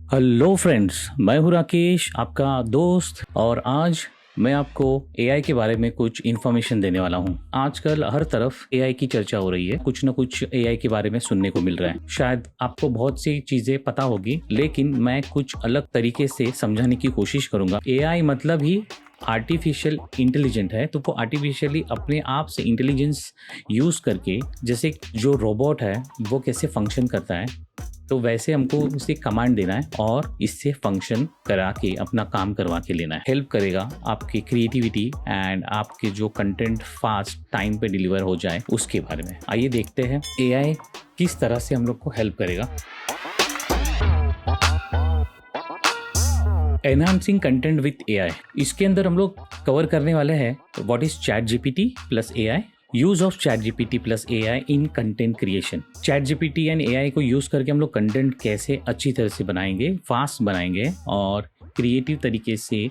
Hello friends, मैं हूं राकेश, आपका दोस्त। और आज मैं आपको एआई के बारे में कुछ इन्फॉर्मेशन देने वाला हूं। आजकल हर तरफ एआई की चर्चा हो रही है, कुछ न कुछ एआई के बारे में सुनने को मिल रहा है। शायद आपको बहुत सी चीजें पता होगी, लेकिन मैं कुछ अलग तरीके से समझाने की कोशिश करूंगा। एआई मतलब ही आर्टिफिशियल इंटेलिजेंट है, तो वो आर्टिफिशियली अपने आप से इंटेलिजेंस यूज करके, जैसे जो रोबोट है वो कैसे फंक्शन करता है, तो वैसे हमको उसे कमांड देना है और इससे फंक्शन करा के अपना काम करवा के लेना है। हेल्प करेगा आपकी क्रिएटिविटी एंड आपके जो कंटेंट फास्ट टाइम पे डिलीवर हो जाए उसके बारे में। आइए देखते हैं एआई किस तरह से हम लोग को हेल्प करेगा। एनहांसिंग कंटेंट विथ एआई, इसके अंदर हम लोग कवर करने वाले हैं what is chat GPT plus AI, use of chat GPT plus AI in content creation. Chat GPT and AI को यूज करके हम लोग कंटेंट कैसे अच्छी तरह से बनाएंगे, फास्ट बनाएंगे और क्रिएटिव तरीके से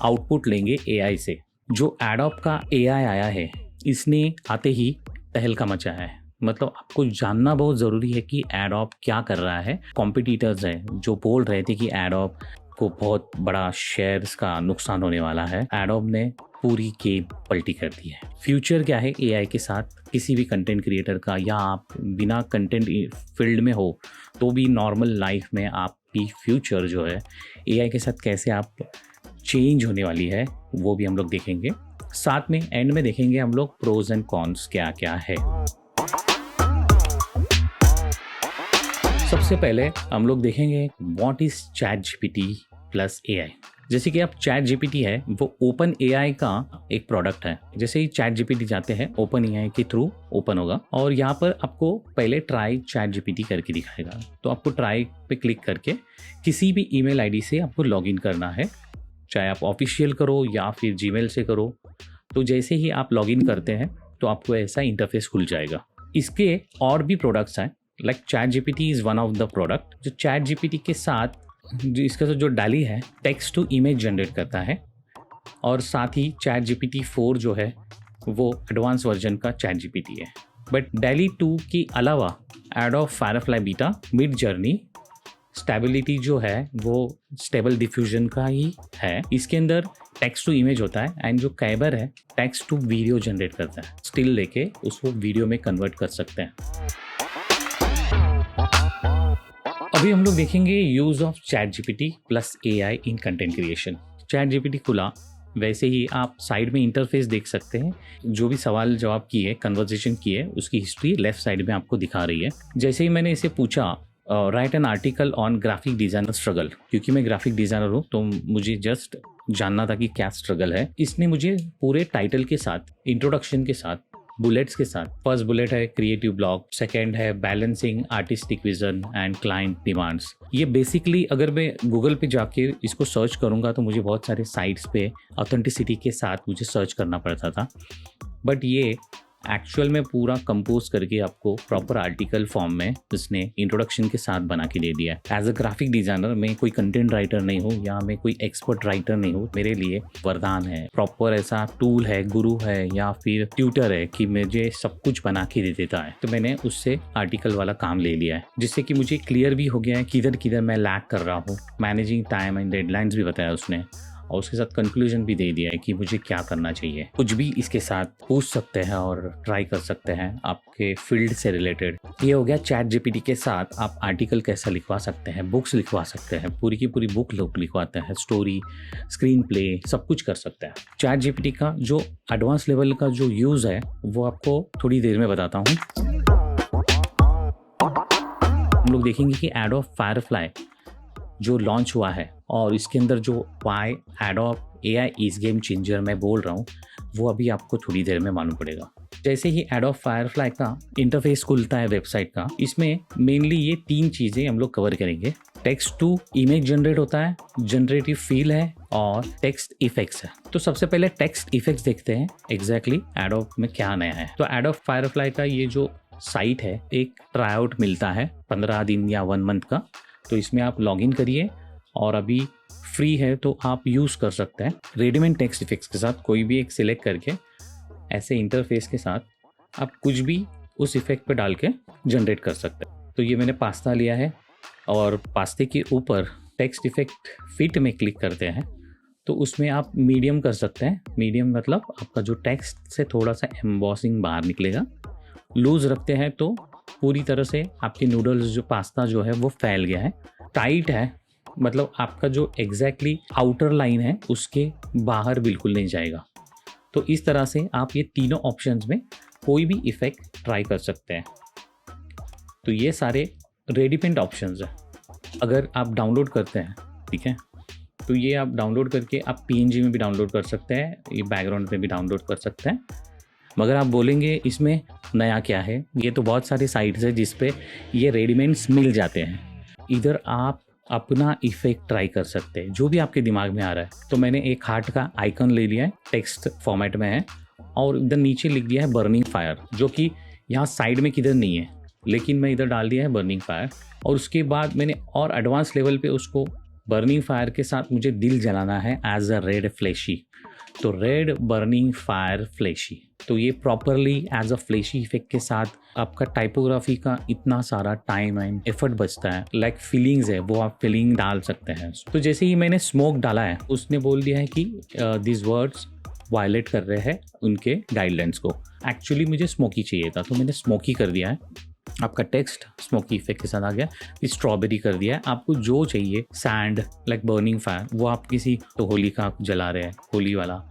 आउटपुट लेंगे एआई से। जो एडोब का एआई आया है, इसने आते ही तहलका मचाया है। मतलब आपको जानना बहुत ज़रूरी है कि एडोब क्या कर रहा है। कॉम्पिटिटर्स हैं जो बोल रहे थे कि एडोब को बहुत बड़ा शेयर्स का नुकसान होने वाला है, एडोब ने पूरी गेम पलटी कर दी है। फ्यूचर क्या है एआई के साथ, किसी भी कंटेंट क्रिएटर का, या आप बिना कंटेंट फील्ड में हो तो भी नॉर्मल लाइफ में आपकी फ्यूचर जो है एआई के साथ कैसे आप चेंज होने वाली है, वो भी हम लोग देखेंगे। साथ में एंड में देखेंगे हम लोग प्रोज एंड कॉन्स क्या क्या है। सबसे पहले हम लोग देखेंगे what is chat GPT plus AI. जैसे कि आप चैट जीपीटी है वो ओपन एआई का एक प्रोडक्ट है। जैसे ही चैट जीपीटी जाते हैं ओपन एआई के थ्रू ओपन होगा और यहाँ पर आपको पहले ट्राई चैट जीपीटी करके दिखाएगा। तो आपको ट्राई पे क्लिक करके किसी भी ईमेल आईडी से आपको लॉगिन करना है, चाहे आप ऑफिशियल करो या फिर जीमेल से करो। तो जैसे ही आप लॉगिन करते हैं तो आपको ऐसा इंटरफेस खुल जाएगा। इसके और भी प्रोडक्ट्स हैं, like chat GPT is one of the product. जो चैट जीपीटी के साथ इसका जो डाली है टेक्स्ट टू इमेज जनरेट करता है, और साथ ही चैट जीपीटी 4 जो है वो एडवांस वर्जन का चैट जीपीटी है। बट DALL-E 2 के अलावा adobe Firefly beta, mid journey, stability जो है वो स्टेबल डिफ्यूजन का ही है। इसके अंदर टेक्स्ट टू इमेज होता है एंड जो कैबर है टेक्स्ट टू वीडियो जनरेट करता है। स्टिल लेके उसको वीडियो में कन्वर्ट कर सकते हैं। अभी हम लोग देखेंगे use of chat GPT plus AI in content creation. Chat GPT खुला, वैसे ही आप साइड में इंटरफेस देख सकते हैं। जो भी सवाल जवाब किए, कन्वर्सेशन किए, उसकी हिस्ट्री लेफ्ट साइड में आपको दिखा रही है। जैसे ही मैंने इसे पूछा right an article on graphic designer struggle, क्योंकि मैं ग्राफिक डिजाइनर हूँ तो मुझे जस्ट जानना था कि क्या स्ट्रगल है। इसने मुझे पूरे टाइटल के साथ, इंट्रोडक्शन के साथ, बुलेट्स के साथ, फर्स्ट बुलेट है क्रिएटिव ब्लॉक, सेकंड है balancing artistic vision and client demands. ये बेसिकली अगर मैं गूगल पे जाके इसको सर्च करूंगा तो मुझे बहुत सारे साइट्स पे ऑथेंटिसिटी के साथ मुझे सर्च करना पड़ता था, बट ये एक्चुअल में पूरा कंपोज करके आपको प्रॉपर आर्टिकल फॉर्म में इसने इंट्रोडक्शन के साथ बना के दे दिया है। एज अ ग्राफिक डिजाइनर मैं कोई कंटेंट राइटर नहीं हूँ या मैं कोई एक्सपर्ट राइटर नहीं हूँ, मेरे लिए वरदान है, प्रॉपर ऐसा टूल है, गुरु है या फिर ट्यूटर है कि मुझे सब कुछ बना के दे देता है। तो मैंने उससे आर्टिकल वाला काम ले लिया है, जिससे कि मुझे क्लियर भी हो गया है किधर किधर मैं लैग कर रहा हूँ। मैनेजिंग टाइम एंड डेडलाइंस भी बताया उसने, और उसके साथ कंक्लूजन भी दे दिया है कि मुझे क्या करना चाहिए। कुछ भी इसके साथ पूछ सकते हैं और ट्राई कर सकते हैं आपके फील्ड से रिलेटेड। ये हो गया चैट जीपीटी के साथ आप आर्टिकल कैसा लिखवा सकते हैं, बुक्स लिखवा सकते हैं, पूरी की पूरी बुक लोग लिखवाते हैं, स्टोरी, स्क्रीन प्ले, सब कुछ कर सकते हैं। चैट जीपीटी का जो एडवांस लेवल का जो यूज़ है वो आपको थोड़ी देर में बताता हूँ। हम लोग देखेंगे कि एडोब फायरफ्लाई जो लॉन्च हुआ है और इसके अंदर जो why Adobe AI is game changer मैं बोल रहा हूँ वो अभी आपको थोड़ी देर में मालूम पड़ेगा। जैसे ही एडोब फायरफ्लाई का इंटरफेस खुलता है वेबसाइट का, इसमें मेनली ये 3 चीज़ें हम लोग कवर करेंगे। टेक्स्ट टू इमेज जनरेट होता है, जनरेटिव फील है और टेक्स्ट इफेक्ट्स है। तो सबसे पहले टेक्स्ट इफेक्ट्स देखते हैं एग्जैक्टली एडोब में क्या नया है। तो एडोब फायरफ्लाई का ये जो साइट है एक ट्राई आउट मिलता है 15 दिन या 1 मंथ का, तो इसमें आप लॉगिन करिए और अभी फ्री है तो आप यूज़ कर सकते हैं। रेडीमेड टेक्स्ट इफेक्ट्स के साथ कोई भी एक सिलेक्ट करके ऐसे इंटरफेस के साथ आप कुछ भी उस इफेक्ट पे डाल के जनरेट कर सकते हैं। तो ये मैंने पास्ता लिया है और पास्ते के ऊपर टेक्स्ट इफेक्ट फिट में क्लिक करते हैं तो उसमें आप मीडियम कर सकते हैं। मीडियम मतलब आपका जो टेक्स्ट से थोड़ा सा एम्बॉसिंग बाहर निकलेगा। लूज रखते हैं तो पूरी तरह से आपके नूडल्स जो पास्ता जो है वो फैल गया है। टाइट है मतलब आपका जो एग्जैक्टली आउटर लाइन है उसके बाहर बिल्कुल नहीं जाएगा। तो इस तरह से आप ये तीनों ऑप्शंस में कोई भी इफेक्ट ट्राई कर सकते हैं। तो ये सारे रेडीमेड ऑप्शंस हैं। अगर आप डाउनलोड करते हैं, ठीक है, तो ये आप डाउनलोड करके आप PNG में भी डाउनलोड कर सकते हैं, ये बैकग्राउंड में भी डाउनलोड कर सकते हैं। मगर आप बोलेंगे इसमें नया क्या है, ये तो बहुत सारी साइट्स है जिस पे ये रेडीमेड्स मिल जाते हैं। इधर आप अपना इफेक्ट ट्राई कर सकते हैं जो भी आपके दिमाग में आ रहा है। तो मैंने एक हार्ट का आइकन ले लिया है, टेक्स्ट फॉर्मेट में है, और इधर नीचे लिख दिया है बर्निंग फायर, जो कि यहाँ साइड में किधर नहीं है, लेकिन मैं इधर डाल दिया है बर्निंग फायर। और उसके बाद मैंने और एडवांस लेवल पे उसको बर्निंग फायर के साथ मुझे दिल जलाना है एज अ रेड फ्लैशी। तो रेड बर्निंग फायर फ्लैशी, तो ये properly as a flashy effect के साथ आपका टाइपोग्राफी का इतना सारा टाइम एंड एफर्ट बचता है। लाइक फीलिंग्स है वो आप फीलिंग डाल सकते हैं। तो जैसे ही मैंने स्मोक डाला है उसने बोल दिया है कि दिस वर्ड्स वायलेट कर रहे हैं उनके गाइडलाइंस को। एक्चुअली मुझे स्मोकी चाहिए था तो मैंने स्मोकी कर दिया है। आपका टेक्स्ट स्मोकी इफेक्ट के साथ आ गया। स्ट्रॉबेरी कर दिया है। आपको जो चाहिए सैंड लाइक बर्निंग फायर, वो आप किसी तो होली का आप जला रहे हैं, होली वाला,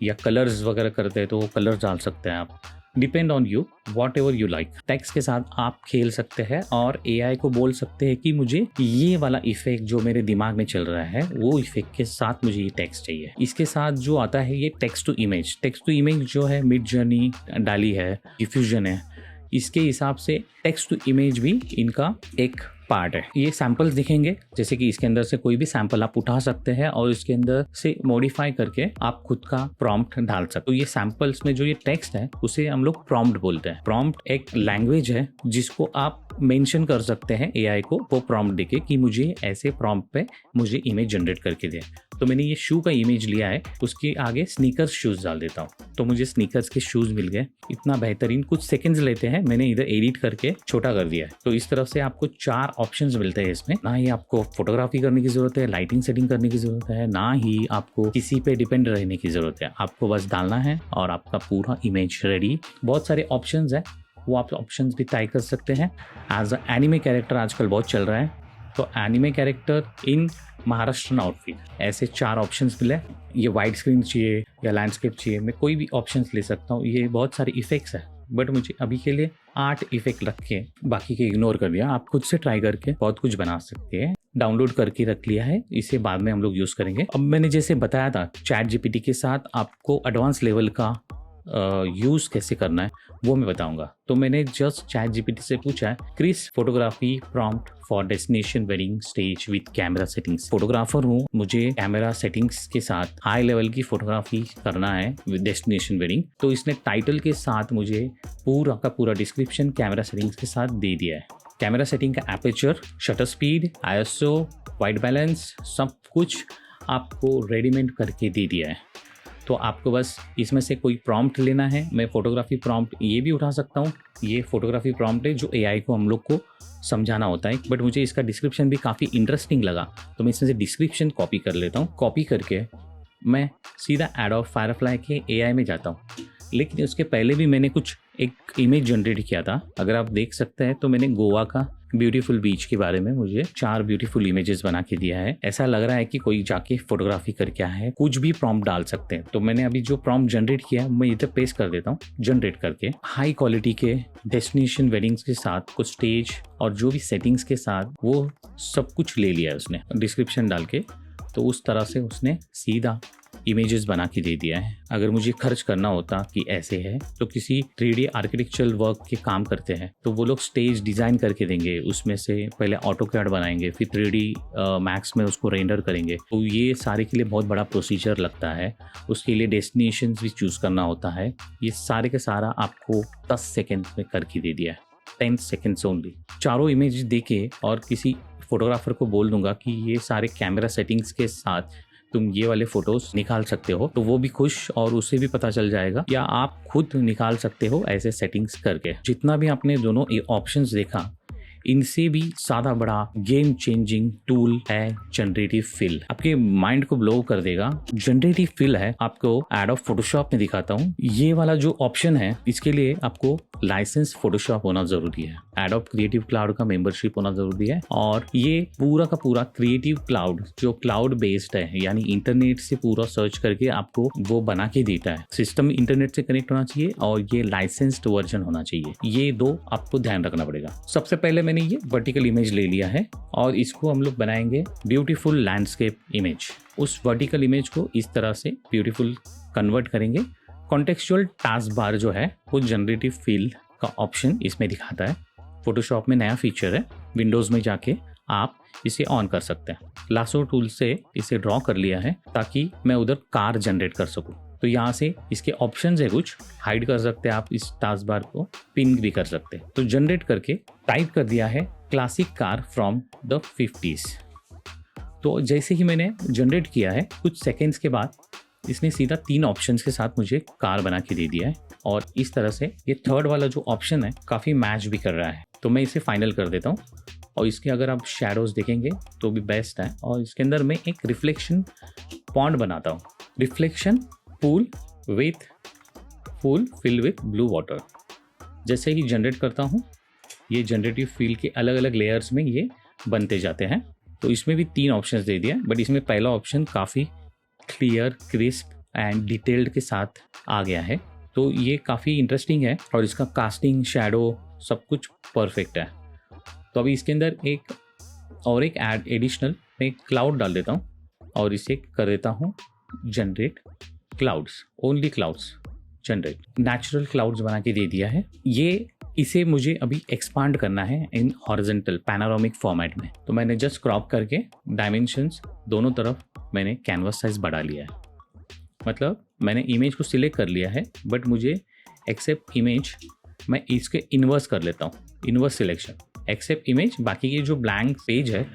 या कलर्स वगैरह करते हैं तो वो कलर्स डाल सकते हैं आप। Depend on you, what ever you like. Text के साथ आप खेल सकते हैं और AI को बोल सकते हैं कि मुझे ये वाला इफेक्ट जो मेरे दिमाग में चल रहा है वो इफेक्ट के साथ मुझे ये टेक्स्ट चाहिए। इसके साथ जो आता है ये text to image. Text to image जो है मिड जर्नी डाली है, डिफ्यूजन है, इसके हिसाब से टेक्स्ट टू इमेज भी इनका एक पार्ट है। ये सैंपल्स दिखेंगे, जैसे कि इसके अंदर से कोई भी सैंपल आप उठा सकते हैं और इसके अंदर से मॉडिफाई करके आप खुद का प्रॉम्प्ट डाल सकते हो। तो ये सैंपल्स में जो ये टेक्स्ट है उसे हम लोग प्रॉम्प्ट बोलते हैं। प्रॉम्प्ट एक लैंग्वेज है जिसको आप मेंशन कर सकते हैं AI को, वो प्रॉम्प्ट देके कि मुझे ऐसे प्रॉम्प्ट पे मुझे इमेज जनरेट करके दे। तो मैंने ये शू का इमेज लिया है, उसके आगे स्नीकर्स शूज डाल देता हूँ तो मुझे स्नीकर्स के शूज मिल गए। इतना बेहतरीन, कुछ सेकंड्स लेते हैं, मैंने इधर एडिट करके छोटा कर दिया है। तो इस तरफ से आपको 4 ऑप्शंस मिलते हैं इसमें। ना ही आपको फोटोग्राफी करने की जरूरत है, लाइटिंग सेटिंग करने की जरूरत है, ना ही आपको किसी पे डिपेंड रहने की जरूरत है। आपको बस डालना है और आपका पूरा इमेज रेडी। बहुत सारे ऑप्शंस है, वो आप ऑप्शंस भी ट्राई कर सकते हैं। एज अ एनिमे कैरेक्टर आजकल बहुत चल रहा है, तो anime character in Maharashtrian outfit, ऐसे 4 ऑप्शंस मिले। ये वाइड स्क्रीन चाहिए या लैंडस्केप चाहिए, मैं कोई भी ऑप्शंस ले सकता हूँ। ये बहुत सारे इफेक्ट्स है, बट मुझे अभी के लिए 8 इफेक्ट रख के बाकी के इग्नोर कर दिया। आप खुद से ट्राई करके बहुत कुछ बना सकते हैं। डाउनलोड करके रख लिया है, इसे बाद में हम लोग यूज़ करेंगे। अब मैंने जैसे बताया था चैट GPT के साथ आपको एडवांस लेवल का यूज़ कैसे करना है वो मैं बताऊंगा। तो मैंने जस्ट चैट GPT से पूछा है crisp photography prompt for destination wedding stage with camera settings. Photographer हूँ, मुझे कैमरा सेटिंग्स के साथ हाई लेवल की फोटोग्राफी करना है विद डेस्टिनेशन वेडिंग। तो इसने टाइटल के साथ मुझे पूरा का पूरा डिस्क्रिप्शन कैमरा सेटिंग्स के साथ दे दिया है। कैमरा सेटिंग का aperture, shutter speed, ISO, white balance, सब कुछ आपको रेडीमेड करके दे दिया है। तो आपको बस इसमें से कोई प्रॉम्प्ट लेना है। मैं फोटोग्राफी प्रॉम्प्ट ये भी उठा सकता हूँ, ये फोटोग्राफी प्रॉम्प्ट है जो AI को हम लोग को समझाना होता है, बट मुझे इसका डिस्क्रिप्शन भी काफ़ी इंटरेस्टिंग लगा तो मैं इसमें से डिस्क्रिप्शन कॉपी कर लेता हूँ। कॉपी करके मैं सीधा एडोब फायरफ्लाई के AI में जाता हूँ। लेकिन उसके पहले भी मैंने कुछ एक इमेज जनरेट किया था, अगर आप देख सकते हैं तो मैंने गोवा का ब्यूटीफुल बीच के बारे में मुझे 4 ब्यूटीफुल इमेजेस बना के दिया है। ऐसा लग रहा है कि कोई जाके फोटोग्राफी करके आया है। कुछ भी प्रॉम्प्ट डाल सकते हैं। तो मैंने अभी जो प्रॉम्प्ट जनरेट किया है मैं इधर पेस्ट कर देता हूँ। जनरेट करके हाई क्वालिटी के डेस्टिनेशन वेडिंग्स के साथ कुछ स्टेज और जो भी सेटिंग्स के साथ वो सब कुछ ले लिया है उसने डिस्क्रिप्शन डाल के। तो उस तरह से उसने सीधा इमेजेस बना के दे दिया है। अगर मुझे खर्च करना होता कि ऐसे है तो किसी 3D आर्किटेक्चरल वर्क के काम करते हैं तो वो लोग स्टेज डिज़ाइन करके देंगे, उसमें से पहले ऑटोकैड बनाएंगे, फिर 3D मैक्स में उसको रेंडर करेंगे। तो ये सारे के लिए बहुत बड़ा प्रोसीजर लगता है। उसके लिए डेस्टिनेशंस भी चूज़ करना होता है। ये सारे के सारा आपको 10 सेकेंड में करके दे दिया है, 10 सेकेंड्स ओनली। चारों इमेज देके और किसी फोटोग्राफर को बोल दूंगा कि ये सारे कैमरा सेटिंग्स के साथ तुम ये वाले फोटोज निकाल सकते हो, तो वो भी खुश और उसे भी पता चल जाएगा, या आप खुद निकाल सकते हो ऐसे सेटिंग्स करके। जितना भी आपने दोनों ऑप्शंस देखा, इनसे भी ज्यादा बड़ा गेम चेंजिंग टूल है जनरेटिव फिल। आपके माइंड को ब्लो कर देगा। जनरेटिव फिल है, आपको एडोब फोटोशॉप में दिखाता हूँ। ये वाला जो ऑप्शन है, इसके लिए आपको लाइसेंस फोटोशॉप होना जरूरी है, एडोब क्रिएटिव क्लाउड का मेंबरशिप होना जरूरी है। और ये पूरा का पूरा क्रिएटिव क्लाउड जो क्लाउड बेस्ड है, यानी इंटरनेट से पूरा सर्च करके आपको वो बना के देता है। सिस्टम इंटरनेट से कनेक्ट होना चाहिए और ये लाइसेंस्ड वर्जन होना चाहिए। ये दो आपको ध्यान रखना पड़ेगा। सबसे पहले मैंने ये वर्टिकल इमेज ले लिया है और इसको हम लोग बनाएंगे ब्यूटीफुल लैंडस्केप इमेज। उस वर्टिकल इमेज को इस तरह से ब्यूटीफुल कन्वर्ट करेंगे। कॉन्टेक्चुअल टास्क बार जो है वो जनरेटिव फिल का ऑप्शन इसमें दिखाता है। फोटोशॉप में नया फीचर है, विंडोज में जाके आप इसे ऑन कर सकते हैं। लासो टूल से इसे ड्रॉ कर लिया है ताकि मैं उधर कार जनरेट कर सकूं। तो यहाँ से इसके ऑप्शंस है, कुछ हाइड कर सकते हैं आप, इस टास्क बार को पिन भी कर सकते हैं। तो जनरेट करके टाइप कर दिया है classic car from the 50s। तो जैसे ही मैंने जनरेट किया है, कुछ सेकेंड्स के बाद इसने सीधा 3 ऑप्शंस के साथ मुझे कार बना के दे दिया है। और इस तरह से ये थर्ड वाला जो ऑप्शन है काफ़ी मैच भी कर रहा है। तो मैं इसे फाइनल कर देता हूँ। और इसके अगर आप शेडोज देखेंगे तो भी बेस्ट है। और इसके अंदर मैं एक रिफ्लेक्शन पॉन्ड बनाता हूँ, reflection pool with full fill with blue water. जैसे ही जनरेट करता हूँ, ये जनरेटिव फील के अलग अलग लेयर्स में ये बनते जाते हैं। तो इसमें भी 3 ऑप्शंस दे दिया, बट इसमें पहला ऑप्शन काफ़ी क्लियर, क्रिस्प एंड डिटेल्ड के साथ आ गया है। तो ये काफ़ी इंटरेस्टिंग है और इसका कास्टिंग, शैडो सब कुछ परफेक्ट है। तो अभी इसके अंदर एक एडिशनल मैं क्लाउड डाल देता हूँ और इसे कर देता हूँ generate clouds, only clouds generate. Natural clouds बना के दे दिया है। इसे मुझे अभी एक्सपांड करना है इन हॉरिजॉन्टल पैनोरामिक फॉर्मेट में। तो मैंने जस्ट क्रॉप करके डायमेंशंस दोनों तरफ मैंने कैनवस साइज बढ़ा लिया है। मतलब मैंने इमेज को सिलेक्ट कर लिया है, बट मुझे एक्सेप्ट इमेज मैं इसके इन्वर्स कर लेता हूँ, इन्वर्स सिलेक्शन, एक्सेप्ट इमेज। बाकी की जो ब्लैंक पेज है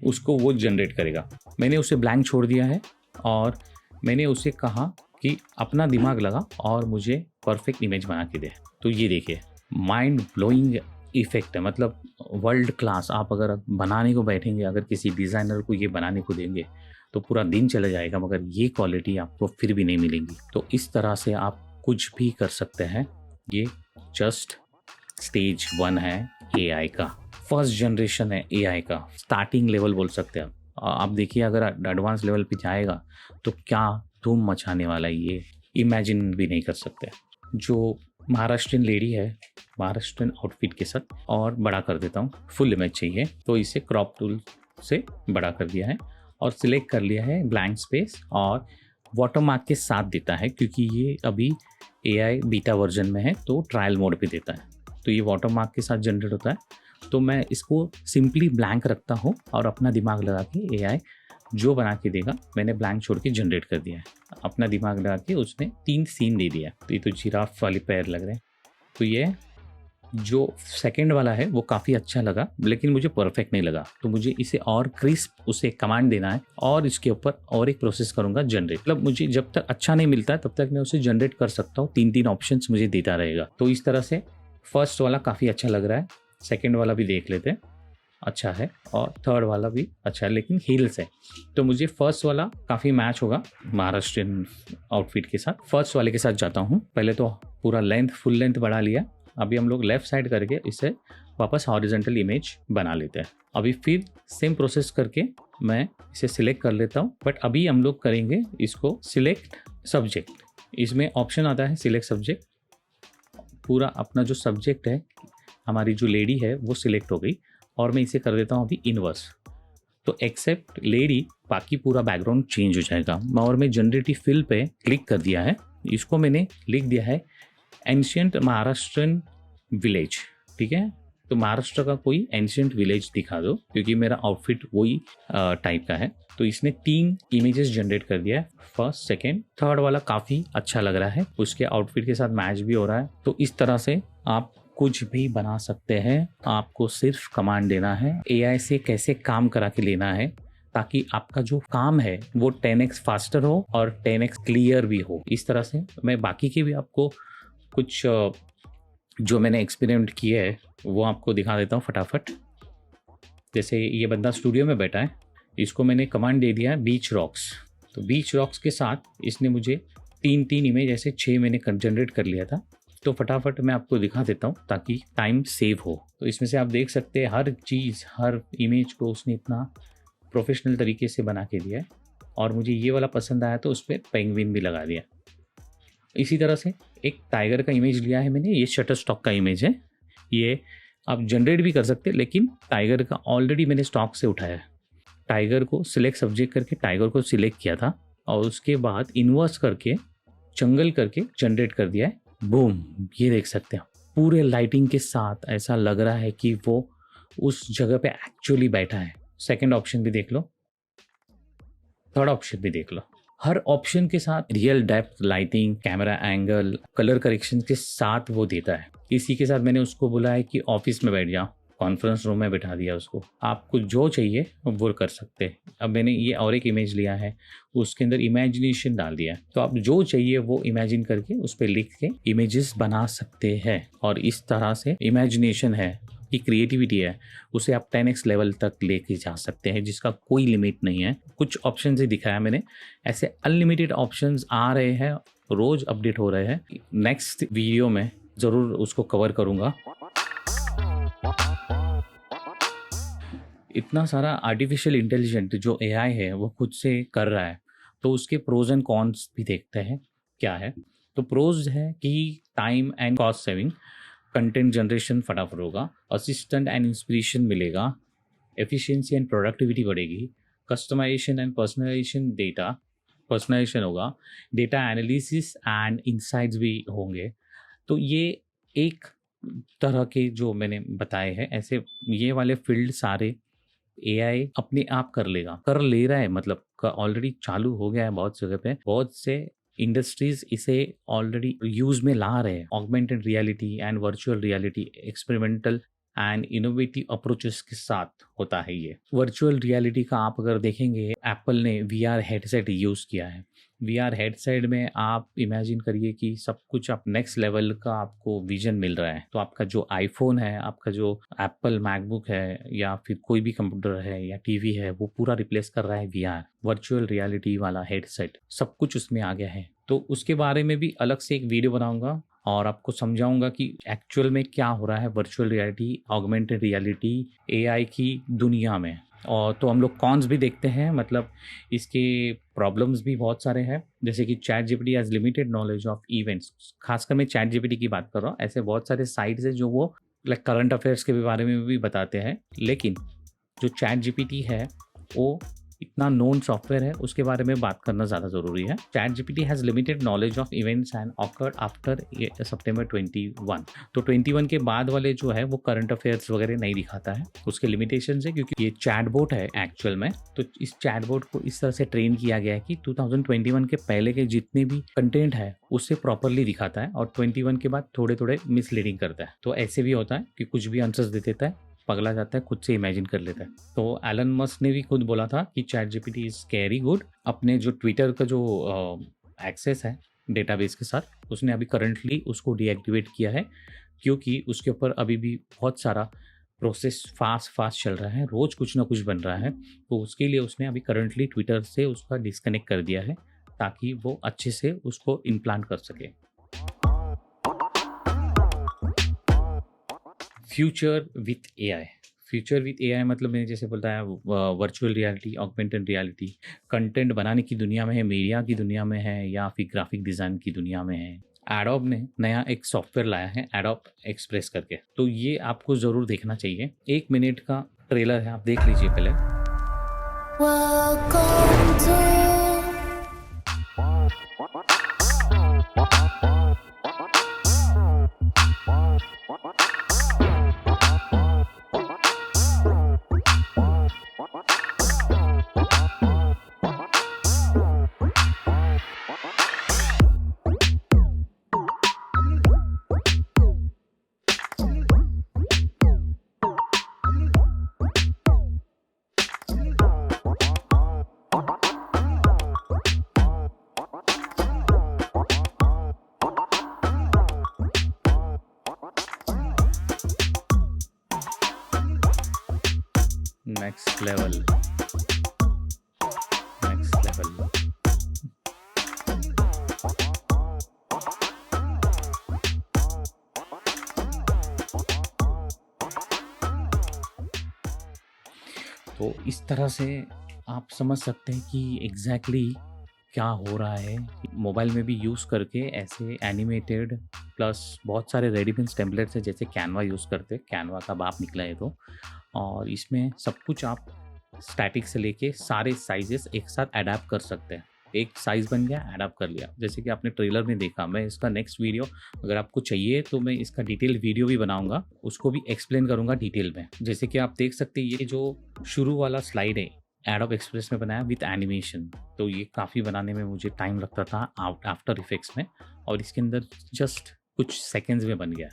उसको वो जनरेट करेगा। मैंने उसे ब्लैंक छोड़ दिया है और मैंने उसे कहा कि अपना दिमाग लगा और मुझे परफेक्ट इमेज बना के दे। तो ये देखिए, माइंड ब्लोइंग इफेक्ट है, मतलब वर्ल्ड क्लास। आप अगर बनाने को बैठेंगे, अगर किसी डिज़ाइनर को ये बनाने को देंगे तो पूरा दिन चला जाएगा, मगर ये क्वालिटी आपको फिर भी नहीं मिलेगी। तो इस तरह से आप कुछ भी कर सकते हैं। ये जस्ट स्टेज 1 है AI का, फर्स्ट जनरेशन है AI का, स्टार्टिंग लेवल बोल सकते हैं आप देखिए अगर एडवांस लेवल पे जाएगा तो क्या धूम मचाने वाला है, ये इमेजिन भी नहीं कर सकते। जो महाराष्ट्रियन लेडी है, महाराष्ट्रियन आउटफिट के साथ, और बड़ा कर देता हूँ, फुल इमेज चाहिए तो इसे क्रॉप टूल से बड़ा कर दिया है और सिलेक्ट कर लिया है ब्लैंक स्पेस, और वाटरमार्क के साथ देता है क्योंकि ये अभी AI बीटा वर्जन में है तो ट्रायल मोड पे देता है। तो ये वाटरमार्क के साथ जनरेट होता है। तो मैं इसको सिंपली ब्लैंक रखता हूँ और अपना दिमाग लगा के AI जो बना के देगा, मैंने ब्लैंक छोड़ के जनरेट कर दिया है। अपना दिमाग लगा के उसने 3 सीन दे दिया। तो ये तो जिराफ वाली पैर लग रहे हैं। तो ये जो सेकंड वाला है वो काफ़ी अच्छा लगा, लेकिन मुझे परफेक्ट नहीं लगा। तो मुझे इसे और क्रिस्प उसे कमांड देना है और इसके ऊपर और एक प्रोसेस करूँगा जनरेट। मतलब मुझे जब तक अच्छा नहीं मिलता तब तक मैं उसे जनरेट कर सकता हूँ। 3 ऑप्शंस मुझे देता रहेगा। तो इस तरह से फर्स्ट वाला काफ़ी अच्छा लग रहा है, सेकेंड वाला भी देख लेते हैं, अच्छा है, और थर्ड वाला भी अच्छा है लेकिन हील्स है। तो मुझे फर्स्ट वाला काफ़ी मैच होगा महाराष्ट्रियन आउटफिट के साथ। फर्स्ट वाले के साथ जाता हूँ। पहले तो पूरा लेंथ, फुल लेंथ बढ़ा लिया। अभी हम लोग लेफ्ट साइड करके इसे वापस हॉरिजॉन्टल इमेज बना लेते हैं। अभी फिर सेम प्रोसेस करके मैं इसे सिलेक्ट कर लेता हूँ, बट अभी हम लोग करेंगे इसको सिलेक्ट सब्जेक्ट। इसमें ऑप्शन आता है सिलेक्ट सब्जेक्ट। पूरा अपना जो सब्जेक्ट है, हमारी जो लेडी है वो सिलेक्ट हो गई और मैं इसे कर देता हूँ अभी इनवर्स। तो एक्सेप्ट लेडी, बाकी पूरा बैकग्राउंड चेंज हो जाएगा। और मैं जनरेटिव फिल पे क्लिक कर दिया है। इसको मैंने लिख दिया है एंशियंट महाराष्ट्रन विलेज। ठीक है, तो महाराष्ट्र का कोई एंशियंट विलेज दिखा दो क्योंकि मेरा आउटफिट वही टाइप का है। तो इसने 3 इमेजेस जनरेट कर दिया है, फर्स्ट, सेकेंड, थर्ड वाला काफ़ी अच्छा लग रहा है, उसके आउटफिट के साथ मैच भी हो रहा है। तो इस तरह से आप कुछ भी बना सकते हैं। आपको सिर्फ कमांड देना है, AI से कैसे काम करा के लेना है ताकि आपका जो काम है वो 10x फास्टर हो और 10x क्लियर भी हो। इस तरह से मैं बाकी के भी आपको कुछ जो मैंने एक्सपेरिमेंट किया है वो आपको दिखा देता हूँ फटाफट। जैसे ये बंदा स्टूडियो में बैठा है, इसको मैंने कमांड दे दिया है बीच रॉक्स। तो बीच रॉक्स के साथ इसने मुझे 3 इमेज ऐसे 6 मैंने जनरेट कर लिया था। तो फटाफट मैं आपको दिखा देता हूँ ताकि टाइम सेव हो। तो इसमें से आप देख सकते हैं हर चीज़, हर इमेज को उसने इतना प्रोफेशनल तरीके से बना के दिया है। और मुझे ये वाला पसंद आया तो उस पर पेंगुइन भी लगा दिया। इसी तरह से एक टाइगर का इमेज लिया है मैंने, ये शटर स्टॉक का इमेज है। ये आप जनरेट भी कर सकते हैं, लेकिन टाइगर का ऑलरेडी मैंने स्टॉक से उठाया है। टाइगर को सिलेक्ट सब्जेक्ट करके टाइगर को सिलेक्ट किया था और उसके बाद इन्वर्स करके जंगल करके जनरेट कर दिया है। बूम, ये देख सकते हैं पूरे लाइटिंग के साथ ऐसा लग रहा है कि वो उस जगह पे एक्चुअली बैठा है। सेकंड ऑप्शन भी देख लो, थर्ड ऑप्शन भी देख लो। हर ऑप्शन के साथ real depth, lighting, camera angle, colour correction के साथ वो देता है। इसी के साथ मैंने उसको बोला है कि ऑफिस में बैठ जाओ, कॉन्फ्रेंस रूम में बैठा दिया उसको। आपको जो चाहिए वो कर सकते हैं। अब मैंने ये और एक इमेज लिया है, उसके अंदर इमेजिनेशन डाल दिया है। तो आप जो चाहिए वो इमेजिन करके उस पर लिख के इमेजेस बना सकते हैं। और इस तरह से इमेजिनेशन है कि क्रिएटिविटी है, उसे आप 10x लेवल तक लेके जा सकते हैं, जिसका कोई लिमिट नहीं है। कुछ ऑप्शन ही दिखाया मैंने, ऐसे अनलिमिटेड ऑप्शंस आ रहे हैं, रोज अपडेट हो रहे हैं। नेक्स्ट वीडियो में ज़रूर उसको कवर करूँगा। इतना सारा आर्टिफिशियल इंटेलिजेंट जो AI है वो खुद से कर रहा है, तो उसके प्रोज एंड कॉन्स भी देखते हैं क्या है। तो प्रोज है कि time and cost saving, content generation फटाफट होगा, असिस्टेंट एंड इंस्पिरेशन मिलेगा, एफिशिएंसी एंड प्रोडक्टिविटी बढ़ेगी, कस्टमाइजेशन एंड पर्सनलाइजेशन होगा, डेटा एनालिसिस एंड इंसाइट्स भी होंगे। तो ये एक तरह के जो मैंने बताए हैं, ऐसे ये वाले फील्ड सारे AI अपने आप कर ले रहा है, मतलब ऑलरेडी चालू हो गया है बहुत जगह पे। बहुत से इंडस्ट्रीज इसे ऑलरेडी यूज में ला रहे हैं। Augmented reality and virtual reality experimental and innovative approaches के साथ होता है। ये वर्चुअल रियलिटी का आप अगर देखेंगे, एप्पल ने VR हेडसेट यूज़ किया है। VR हेडसेट में आप इमेजिन करिए कि सब कुछ आप नेक्स्ट लेवल का आपको विजन मिल रहा है। तो आपका जो आईफोन है, आपका जो एप्पल मैकबुक है, या फिर कोई भी कंप्यूटर है या टीवी है, वो पूरा रिप्लेस कर रहा है VR वर्चुअल रियलिटी वाला हेडसेट। सब कुछ उसमें आ गया है। तो उसके बारे में भी अलग से एक वीडियो बनाऊंगा और आपको समझाऊंगा कि एक्चुअल में क्या हो रहा है virtual reality, augmented reality, AI की दुनिया में। और तो हम लोग कॉन्स भी देखते हैं, मतलब इसके प्रॉब्लम्स भी बहुत सारे हैं। जैसे कि ChatGPT has limited knowledge of events. खासकर मैं ChatGPT की बात कर रहा हूँ। ऐसे बहुत सारे साइट्स हैं जो वो लाइक करंट अफेयर्स के बारे में भी बताते हैं, लेकिन जो ChatGPT है वो इतना नोन सॉफ्टवेयर है, उसके बारे में बात करना ज़्यादा ज़रूरी है। ChatGPT has limited knowledge of events and awkward after September 21। तो 21 के बाद वाले जो है वो करंट अफेयर्स वगैरह नहीं दिखाता है, उसके लिमिटेशन है, क्योंकि ये चैटबॉट है एक्चुअल में। तो इस चैटबॉट को इस तरह से ट्रेन किया गया है कि 2021 के पहले के जितने भी कंटेंट है उससे प्रॉपरली दिखाता है, और 21 के बाद थोड़े थोड़े मिसलीडिंग करता है। तो ऐसे भी होता है कि कुछ भी आंसर्स दे देता है, पगला जाता है, खुद से इमेजिन कर लेता है। तो एलन मस्क ने भी खुद बोला था कि ChatGPT इज कैरी गुड। अपने जो ट्विटर का जो एक्सेस है डेटाबेस के साथ, उसने अभी करंटली उसको डीएक्टिवेट किया है, क्योंकि उसके ऊपर अभी भी बहुत सारा प्रोसेस फास्ट चल रहा है, रोज़ कुछ ना कुछ बन रहा है। तो उसके लिए उसने अभी करंटली ट्विटर से उसका डिस्कनेक्ट कर दिया है, ताकि वो अच्छे से उसको इम्प्लांट कर सके। Future with AI। Future with AI मतलब मैंने जैसे बताया, virtual reality, augmented reality, content बनाने की दुनिया में है, मीडिया की दुनिया में है, या फिर ग्राफिक डिज़ाइन की दुनिया में है। एडोब ने नया एक सॉफ्टवेयर लाया है, एडोब एक्सप्रेस करके। तो ये आपको ज़रूर देखना चाहिए। 1 मिनट का ट्रेलर है, आप देख लीजिए पहले। Next level, next level. तो इस तरह से आप समझ सकते हैं कि एग्जैक्टली क्या हो रहा है। मोबाइल में भी यूज़ करके ऐसे एनिमेटेड प्लस बहुत सारे रेडीमेड टेम्पलेट्स हैं, जैसे कैनवा यूज़ करते हैं, कैनवा का बाप निकला है तो। और इसमें सब कुछ आप स्टैटिक से लेके सारे साइजेस एक साथ अडेप्ट कर सकते हैं। एक साइज़ बन गया, अडेप्ट कर लिया, जैसे कि आपने ट्रेलर में देखा। मैं इसका नेक्स्ट वीडियो अगर आपको चाहिए तो मैं इसका डिटेल वीडियो भी बनाऊंगा, उसको भी एक्सप्लेन करूंगा डिटेल में। जैसे कि आप देख सकते हैं, ये जो शुरू वाला स्लाइड है एडोब एक्सप्रेस में बनाया विथ एनिमेशन, तो ये काफ़ी बनाने में मुझे टाइम लगता था आफ्टर इफेक्ट्स में, और इसके अंदर जस्ट कुछ सेकेंड्स में बन गया।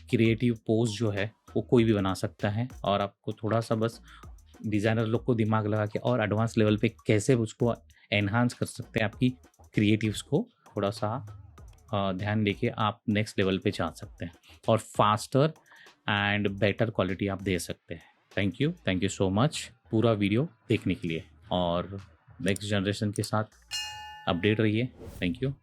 क्रिएटिव पोज जो है वो कोई भी बना सकता है, और आपको थोड़ा सा बस डिज़ाइनर लोग को दिमाग लगा के और एडवांस लेवल पे कैसे उसको एनहांस कर सकते हैं, आपकी क्रिएटिव्स को थोड़ा सा ध्यान देके आप नेक्स्ट लेवल पे जा सकते हैं और फास्टर एंड बेटर क्वालिटी आप दे सकते हैं। थैंक यू सो मच पूरा वीडियो देखने के लिए, और नेक्स्ट जनरेशन के साथ अपडेट रहिए। Thank you.